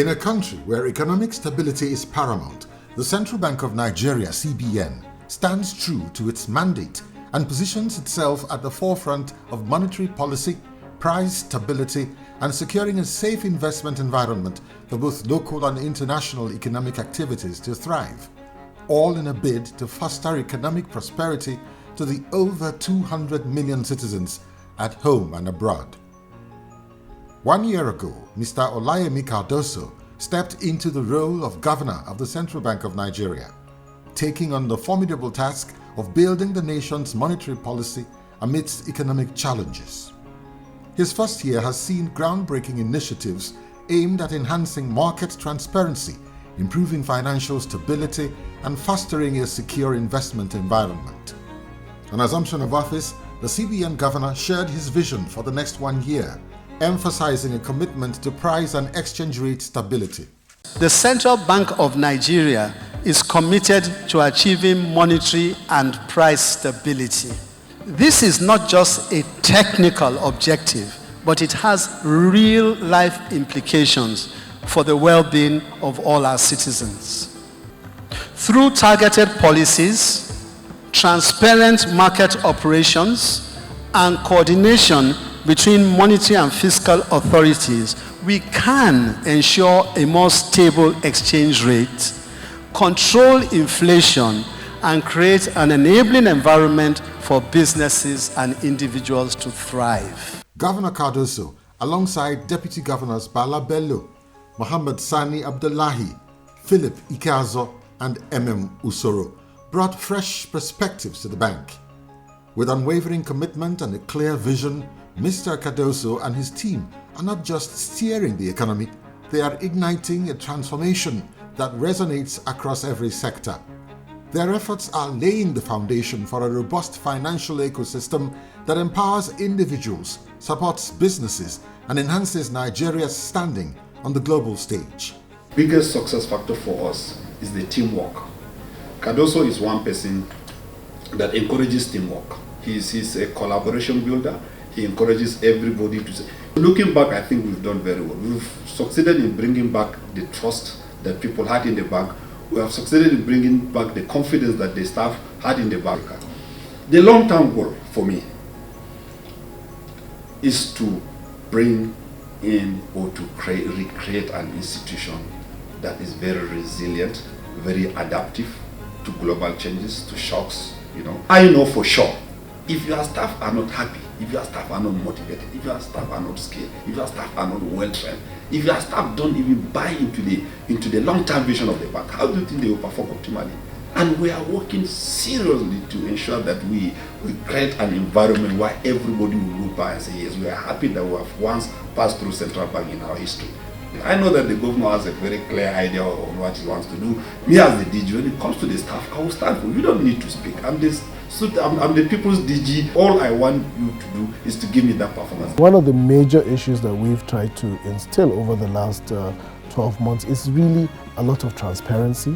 In a country where economic stability is paramount, the Central Bank of Nigeria, CBN, stands true to its mandate and positions itself at the forefront of monetary policy, price stability, and securing a safe investment environment for both local and international economic activities to thrive, all in a bid to foster economic prosperity to the over 200 million citizens at home and abroad. 1 year ago, Mr. Olayemi Cardoso stepped into the role of Governor of the Central Bank of Nigeria, taking on the formidable task of building the nation's monetary policy amidst economic challenges. His first year has seen groundbreaking initiatives aimed at enhancing market transparency, improving financial stability, and fostering a secure investment environment. On assumption of office, the CBN governor shared his vision for the next 1 year, emphasizing a commitment to price and exchange rate stability. The Central Bank of Nigeria is committed to achieving monetary and price stability. This is not just a technical objective, but it has real-life implications for the well-being of all our citizens. Through targeted policies, transparent market operations, and coordination between monetary and fiscal authorities, we can ensure a more stable exchange rate, control inflation, and create an enabling environment for businesses and individuals to thrive. Governor Cardoso, alongside Deputy Governors Bala Bello, Mohammed Sani Abdullahi, Philip Ikazo, and Usoro, brought fresh perspectives to the bank. With unwavering commitment and a clear vision, Mr. Cardoso and his team are not just steering the economy, they are igniting a transformation that resonates across every sector. Their efforts are laying the foundation for a robust financial ecosystem that empowers individuals, supports businesses, and enhances Nigeria's standing on the global stage. Biggest success factor for us is the teamwork. Cardoso is one person that encourages teamwork. He's a collaboration builder. He encourages everybody to say. Looking back, I think we've done very well. We've succeeded in bringing back the trust that people had in the bank. We have succeeded in bringing back the confidence that the staff had in the bank. The long-term goal for me is to bring in or to recreate an institution that is very resilient, very adaptive to global changes, to shocks. I know for sure, if your staff are not happy, if your staff are not motivated, if your staff are not skilled, if your staff are not well trained, if your staff don't even buy into the long-term vision of the bank, how do you think they will perform optimally? And we are working seriously to ensure that we create an environment where everybody will look back and say, yes, we are happy that we have once passed through Central Bank in our history. I know that the governor has a very clear idea of what he wants to do. Me as the DG, when it comes to the staff, I will stand for you. You don't need to speak. I'm the people's DG. All I want you to do is to give me that performance. One of the major issues that we've tried to instill over the last 12 months is really a lot of transparency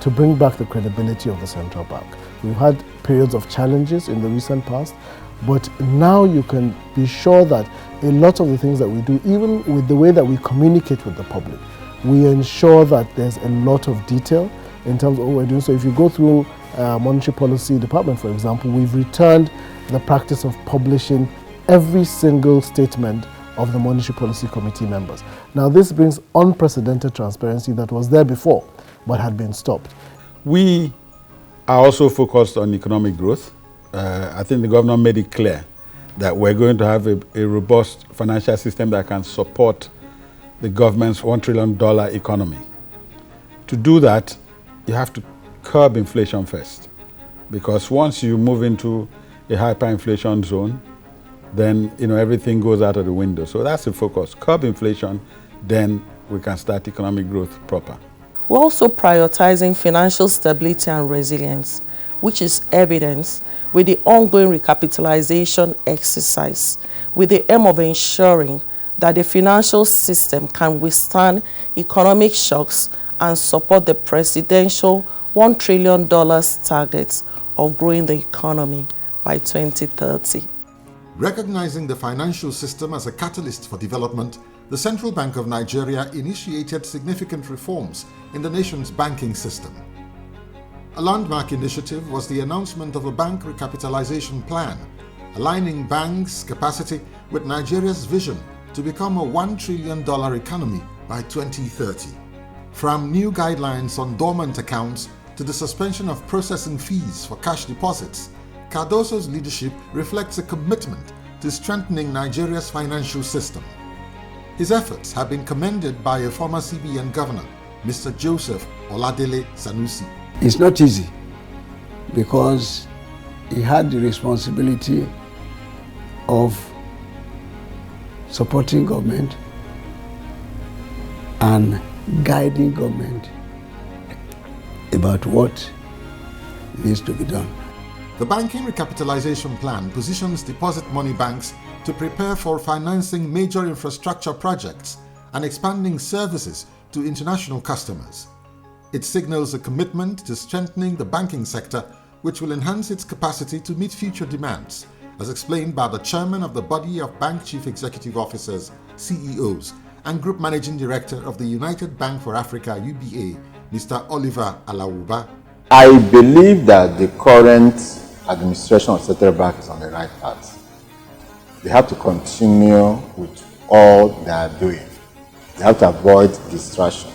to bring back the credibility of the central bank. We've had periods of challenges in the recent past, but now you can be sure that a lot of the things that we do, even with the way that we communicate with the public, we ensure that there's a lot of detail in terms of what we're doing. So if you go through Monetary Policy Department, for example, we've returned the practice of publishing every single statement of the Monetary Policy Committee members. Now this brings unprecedented transparency that was there before, but had been stopped. We are also focused on economic growth. I think the governor made it clear that we're going to have a robust financial system that can support the government's $1 trillion economy. To do that, you have to curb inflation first, because once you move into a hyperinflation zone, then everything goes out of the window. So that's the focus. Curb inflation, then we can start economic growth proper. We're also prioritizing financial stability and resilience, which is evidenced with the ongoing recapitalization exercise, with the aim of ensuring that the financial system can withstand economic shocks and support the presidential $1 trillion target of growing the economy by 2030. Recognizing the financial system as a catalyst for development, the Central Bank of Nigeria initiated significant reforms in the nation's banking system. A landmark initiative was the announcement of a bank recapitalization plan, aligning banks' capacity with Nigeria's vision to become a $1 trillion economy by 2030. From new guidelines on dormant accounts to the suspension of processing fees for cash deposits, Cardoso's leadership reflects a commitment to strengthening Nigeria's financial system. His efforts have been commended by a former CBN governor, Mr. Joseph Oladele Sanusi. It's not easy because he had the responsibility of supporting government and guiding government about what needs to be done. The banking recapitalization plan positions deposit money banks to prepare for financing major infrastructure projects and expanding services to international customers. It signals a commitment to strengthening the banking sector, which will enhance its capacity to meet future demands, as explained by the chairman of the body of Bank Chief Executive Officers, CEOs, and Group Managing Director of the United Bank for Africa, UBA, Mr. Oliver Alawuba. I believe that the current administration of Central Bank is on the right path. They have to continue with all they are doing. They have to avoid distraction.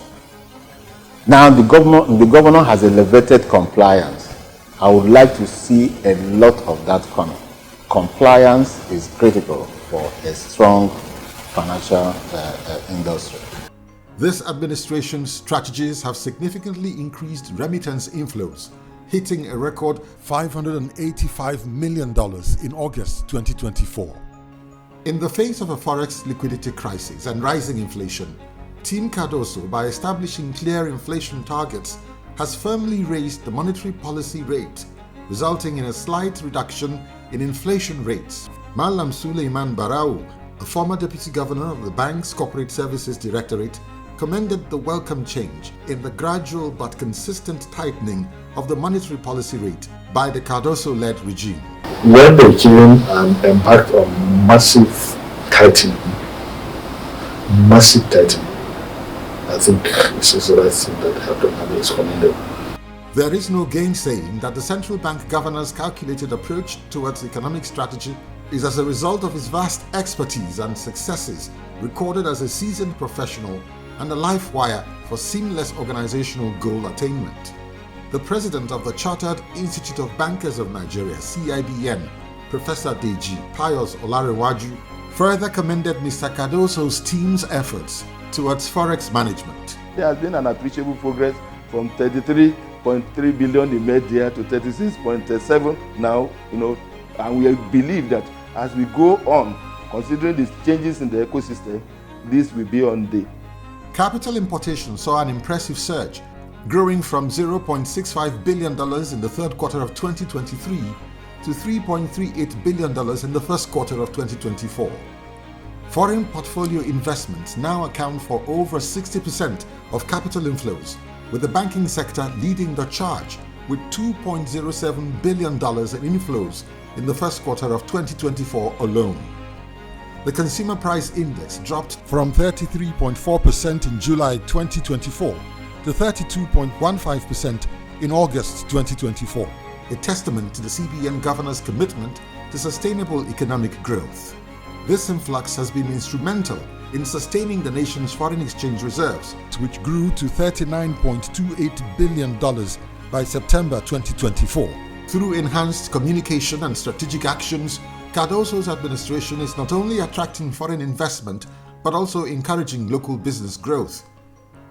Now the governor has elevated compliance. I would like to see a lot of that coming. Compliance is critical for a strong financial industry. This administration's strategies have significantly increased remittance inflows, hitting a record $585 million in August 2024. In the face of a forex liquidity crisis and rising inflation, Team Cardoso, by establishing clear inflation targets, has firmly raised the monetary policy rate, resulting in a slight reduction in inflation rates. Malam Suleiman Barau, a former deputy governor of the bank's Corporate Services Directorate, commended the welcome change in the gradual but consistent tightening of the monetary policy rate by the Cardoso-led regime. When they came and embarked on massive tightening, I think this is the right thing that happened and it's commendable. There is no gainsaying that the central bank governor's calculated approach towards economic strategy is as a result of his vast expertise and successes, recorded as a seasoned professional and a life wire for seamless organizational goal attainment. The president of the Chartered Institute of Bankers of Nigeria, CIBN, Professor Deji Pius Olarewaju, further commended Mr. Cardoso's team's efforts towards forex management. There has been an appreciable progress from 33.3 billion in mid-year to 36.7 now, and we believe that as we go on, considering the changes in the ecosystem, this will be on the. Capital importation saw an impressive surge, growing from $0.65 billion in the third quarter of 2023 to $3.38 billion in the first quarter of 2024. Foreign portfolio investments now account for over 60% of capital inflows, with the banking sector leading the charge with $2.07 billion in inflows in the first quarter of 2024 alone. The Consumer Price Index dropped from 33.4% in July 2024 to 32.15% in August 2024, a testament to the CBN governor's commitment to sustainable economic growth. This influx has been instrumental in sustaining the nation's foreign exchange reserves, which grew to $39.28 billion by September 2024. Through enhanced communication and strategic actions, Cardoso's administration is not only attracting foreign investment, but also encouraging local business growth.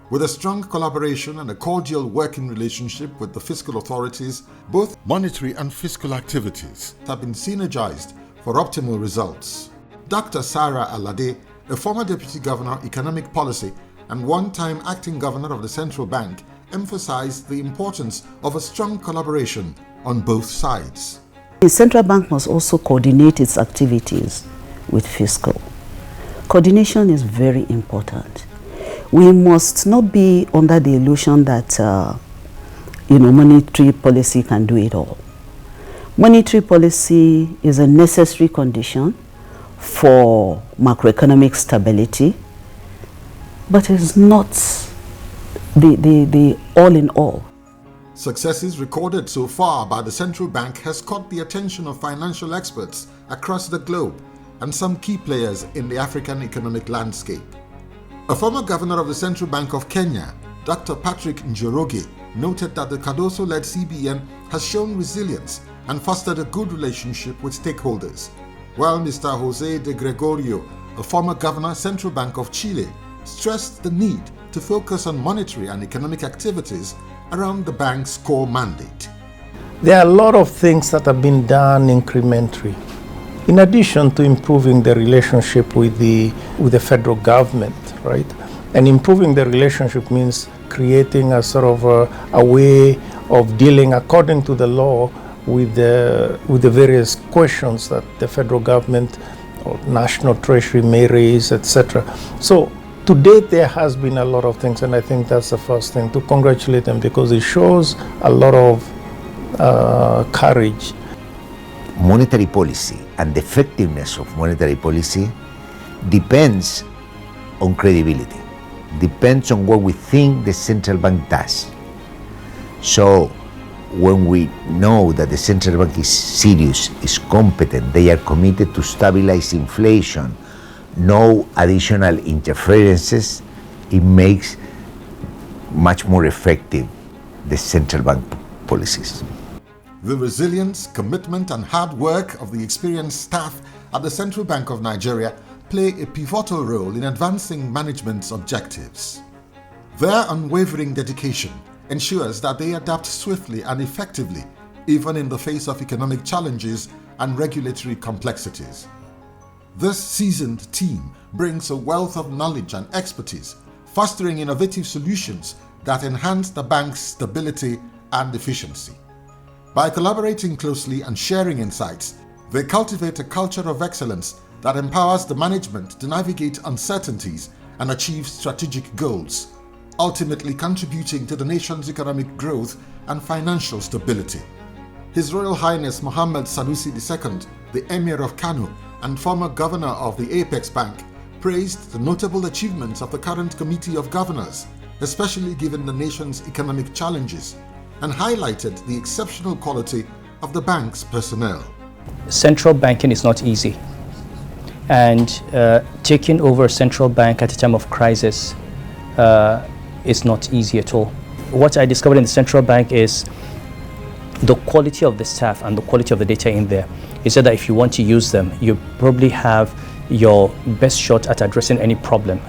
With a strong collaboration and a cordial working relationship with the fiscal authorities, both monetary and fiscal activities have been synergized for optimal results. Dr. Sarah Alade, a former Deputy Governor, Economic Policy, and one-time Acting Governor of the Central Bank, emphasized the importance of a strong collaboration on both sides. The Central Bank must also coordinate its activities with fiscal. Coordination is very important. We must not be under the illusion that monetary policy can do it all. Monetary policy is a necessary condition for macroeconomic stability, but it's not the all in all. Successes recorded so far by the central bank has caught the attention of financial experts across the globe and some key players in the African economic landscape. A former governor of the Central Bank of Kenya, Dr. Patrick Njoroge, noted that the Cardoso-led CBN has shown resilience and fostered a good relationship with stakeholders, while Mr. Jose de Gregorio, a former governor, Central Bank of Chile, stressed the need to focus on monetary and economic activities around the bank's core mandate. There are a lot of things that have been done incrementally. In addition to improving the relationship with the federal government, right? And improving the relationship means creating a sort of a way of dealing according to the law with the various questions that the federal government or national treasury may raise, etc. So to date, there has been a lot of things, and I think that's the first thing, to congratulate them, because it shows a lot of courage. Monetary policy and the effectiveness of monetary policy depends on credibility, depends on what we think the central bank does. So when we know that the central bank is serious, is competent, they are committed to stabilize inflation, no additional interferences, it makes much more effective the central bank policies. The resilience, commitment and hard work of the experienced staff at the Central Bank of Nigeria play a pivotal role in advancing management's objectives. Their unwavering dedication ensures that they adapt swiftly and effectively, even in the face of economic challenges and regulatory complexities. This seasoned team brings a wealth of knowledge and expertise, fostering innovative solutions that enhance the bank's stability and efficiency. By collaborating closely and sharing insights, they cultivate a culture of excellence that empowers the management to navigate uncertainties and achieve strategic goals, ultimately contributing to the nation's economic growth and financial stability. His Royal Highness Mohammed Sanusi II, the Emir of Kano and former governor of the Apex Bank, praised the notable achievements of the current Committee of Governors, especially given the nation's economic challenges, and highlighted the exceptional quality of the bank's personnel. Central banking is not easy, and taking over a central bank at a time of crisis is not easy at all. What I discovered in the central bank is the quality of the staff and the quality of the data in there. He said that if you want to use them, you probably have your best shot at addressing any problem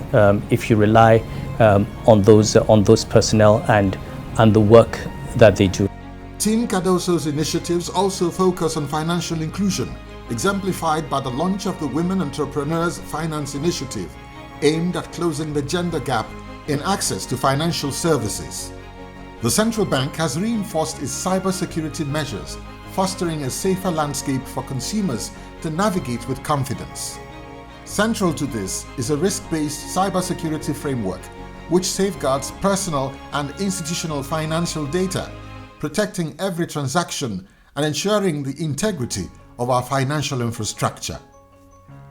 if you rely on those personnel and the work that they do. Team Cardoso's initiatives also focus on financial inclusion, exemplified by the launch of the Women Entrepreneurs Finance Initiative, aimed at closing the gender gap in access to financial services. The central bank has reinforced its cybersecurity measures, fostering a safer landscape for consumers to navigate with confidence. Central to this is a risk-based cybersecurity framework which safeguards personal and institutional financial data, protecting every transaction and ensuring the integrity of our financial infrastructure.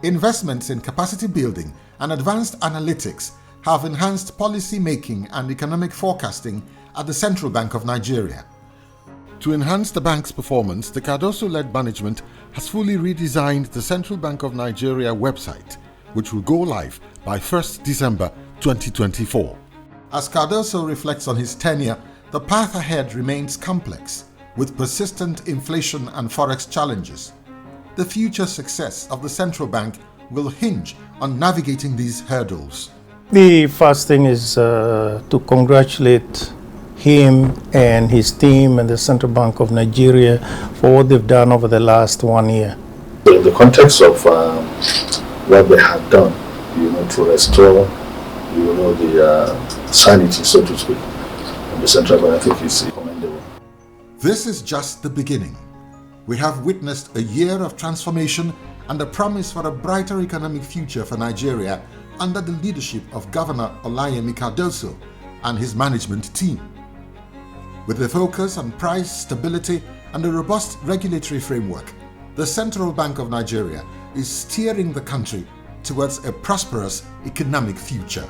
Investments in capacity building and advanced analytics have enhanced policy making and economic forecasting at the Central Bank of Nigeria. To enhance the bank's performance, the Cardoso-led management has fully redesigned the Central Bank of Nigeria website, which will go live by 1st December 2024. As Cardoso reflects on his tenure, the path ahead remains complex, with persistent inflation and forex challenges. The future success of the central bank will hinge on navigating these hurdles. The first thing is to congratulate him and his team and the Central Bank of Nigeria for what they've done over the last 1 year. In the context of what they have done, to restore, the sanity, so to speak, of the central bank, I think is commendable. This is just the beginning. We have witnessed a year of transformation and a promise for a brighter economic future for Nigeria under the leadership of Governor Olayemi Cardoso and his management team. With a focus on price stability and a robust regulatory framework, the Central Bank of Nigeria is steering the country towards a prosperous economic future.